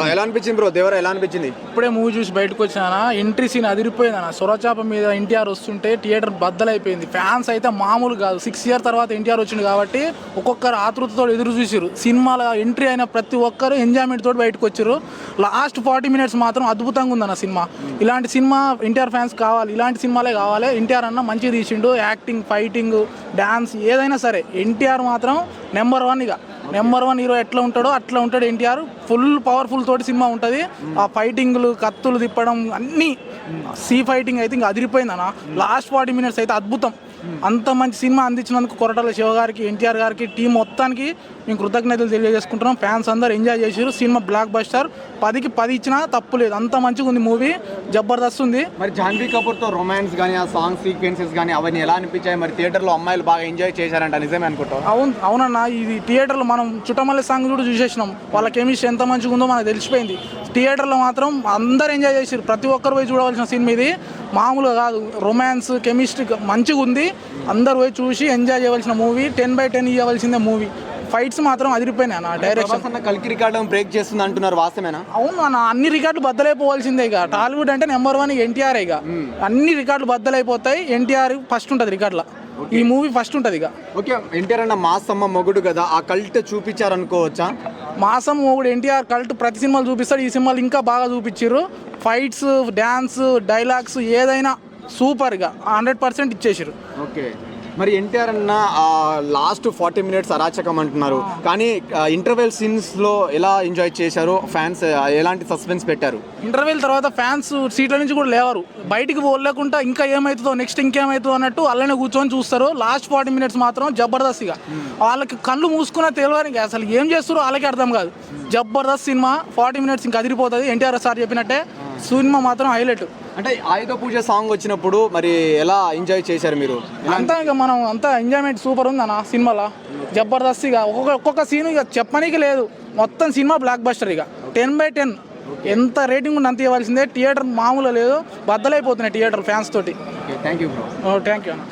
ఎలా అనిపించింది బ్రో? దేవర ఎలా అనిపించింది? ఇప్పుడే మూవీ చూసి బయటకు వచ్చినా ఎంట్రీ సీన్ అదిరిపోయింది అన్న. సొరచాప మీద ఎన్టీఆర్ వస్తుంటే థియేటర్ బద్దలైపోయింది. ఫ్యాన్స్ అయితే మామూలు కాదు. 6 years తర్వాత ఎన్టీఆర్ వచ్చింది కాబట్టి ఒక్కొక్కరు ఆతృతతో ఎదురు చూసారు. సినిమాలో ఎంట్రీ అయిన ప్రతి ఒక్కరు ఎంజాయ్మెంట్ తోటి బయటకు వచ్చారు. లాస్ట్ 40 minutes మాత్రం అద్భుతంగా ఉందన్న సినిమా. ఇలాంటి సినిమా ఎన్టీఆర్ ఫ్యాన్స్ కావాలి, ఇలాంటి సినిమాలే కావాలి. ఎన్టీఆర్ అన్న మంచిగా తీసిండు. యాక్టింగ్, ఫైటింగ్, డాన్స్ ఏదైనా సరే ఎన్టీఆర్ మాత్రం నెంబర్ 1. ఇక నెంబర్ 1 హీరో ఎట్లా ఉంటాడో అట్లా ఉంటాడు ఎన్టీఆర్. ఫుల్ పవర్ఫుల్ తోటి సినిమా ఉంటుంది. ఆ ఫైటింగ్లు, కత్తులు తిప్పడం అన్నీ, సీ ఫైటింగ్ అయితే ఇంకా అదిరిపోయింది అన్న. లాస్ట్ 40 minutes అయితే అద్భుతం. అంత మంచి సినిమా అందించినందుకు కొరటాల శివ గారికి, ఎన్టీఆర్ గారికి, టీం మొత్తానికి మేము కృతజ్ఞతలు తెలియజేసుకుంటున్నాం. ఫ్యాన్స్ అందరూ ఎంజాయ్ చేసారు. Cinema blockbuster. 10కి 10 ఇచ్చినా తప్పు లేదు. అంత మంచిగా ఉంది మూవీ, జబర్దస్త్ ఉంది. మరి జాన్వీ కపూర్తో రొమాన్స్ కానీ, ఆ సాంగ్ సీక్వెన్సెస్ కానీ అవన్నీ ఎలా అనిపించాయి? మరి థియేటర్లో అమ్మాయిలు బాగా ఎంజాయ్ చేశారంట, నిజమే అనుకుంటాం? అవునన్నా, ఇది థియేటర్లో మనం చుట్టమల్లె సాంగ్ కూడా చూసేసినాం. వాళ్ళ కెమిస్ట్రీ ఎంత మంచిగా ఉందో మనకు తెలిసిపోయింది. థియేటర్లో మాత్రం అందరు ఎంజాయ్ చేసారు. ప్రతి ఒక్కరు పోయి చూడవలసిన సినిమా ఇది, మామూలుగా కాదు. రొమాన్స్, కెమిస్ట్రీ మంచిగా ఉంది. అందరు పోయి చూసి ఎంజాయ్ చేయవలసిన మూవీ. 10/10 ఇవ్వవలసిందే మూవీ. ఫైట్స్ మాత్రం అదిరిపోయినాయి అన్న. డైరెక్షన్ కల్కి రికార్డు బ్రేక్ చేస్తుంది అంటున్నారు, వాస్తవేనా? అవును అన్న, అన్ని రికార్డులు బద్దలైపోవాల్సిందే. ఇక టాలీవుడ్ అంటే నెంబర్ 1 ఎన్టీఆర్. ఇక అన్ని రికార్డులు బద్దలైపోతాయి. ఎన్టీఆర్ ఫస్ట్ ఉంటుంది రికార్డులో. ఈ మూవీ ఫస్ట్ ఉంటుంది. ఇక ఓకే, ఎన్టీఆర్ అన్న మాసమ్మ మొగుడు కదా, ఆ కల్ట్ చూపించారనుకోవచ్చా? మాసం మొగుడు ఎన్టీఆర్ కల్ట్ ప్రతి సినిమాలు చూపిస్తాడు. ఈ సినిమాలు ఇంకా బాగా చూపించారు. ఫైట్స్, డ్యాన్స్, డైలాగ్స్ ఏదైనా సూపర్గా 100% ఇచ్చేసారు. ఓకే, మరి ఎన్టీఆర్ అన్న లాస్ట్ 40 minutes అరాచకం అంటున్నారు, కానీ ఇంటర్వెల్ సీన్స్లో ఎలా ఎంజాయ్ చేశారు ఫ్యాన్స్? ఎలాంటి సస్పెన్స్ పెట్టారు? ఇంటర్వెల్ తర్వాత ఫ్యాన్స్ సీట్ల నుంచి కూడా లేవరు. బయటికి పోలేకుండా ఇంకా ఏమవుతుందో, నెక్స్ట్ ఇంకేమవుతుందో అన్నట్టు అలానే కూర్చొని చూస్తారు. లాస్ట్ 40 minutes మాత్రం జబర్దస్త్గా వాళ్ళకి కళ్ళు మూసుకున్నా తెలియదు. అసలు ఏం చేస్తారో వాళ్ళకి అర్థం కాదు. జబర్దస్త్ సినిమా. 40 minutes ఇంకా అదిరిపోతుంది. ఎన్టీఆర్ సార్ చెప్పినట్టే సినిమా మాత్రం హైలైట్. అంటే ఆయుధ పూజ సాంగ్ వచ్చినప్పుడు మరి ఎలా ఎంజాయ్ చేశారు మీరు? అంతా ఇక మనం అంతా ఎంజాయ్మెంట్ సూపర్ ఉంది అన్న సినిమాలో. జబర్దస్త్. ఇక ఒక్కొక్క సీన్ ఇక చెప్పనీకి లేదు. మొత్తం సినిమా బ్లాక్ బస్టర్. ఇక 10/10 ఎంత రేటింగ్ ఉండి అంత ఇవ్వాల్సిందే. థియేటర్ మామూలు లేదు, బద్దలైపోతున్నాయి థియేటర్ ఫ్యాన్స్ తోటి. Thank you bro. Thank you అన్న.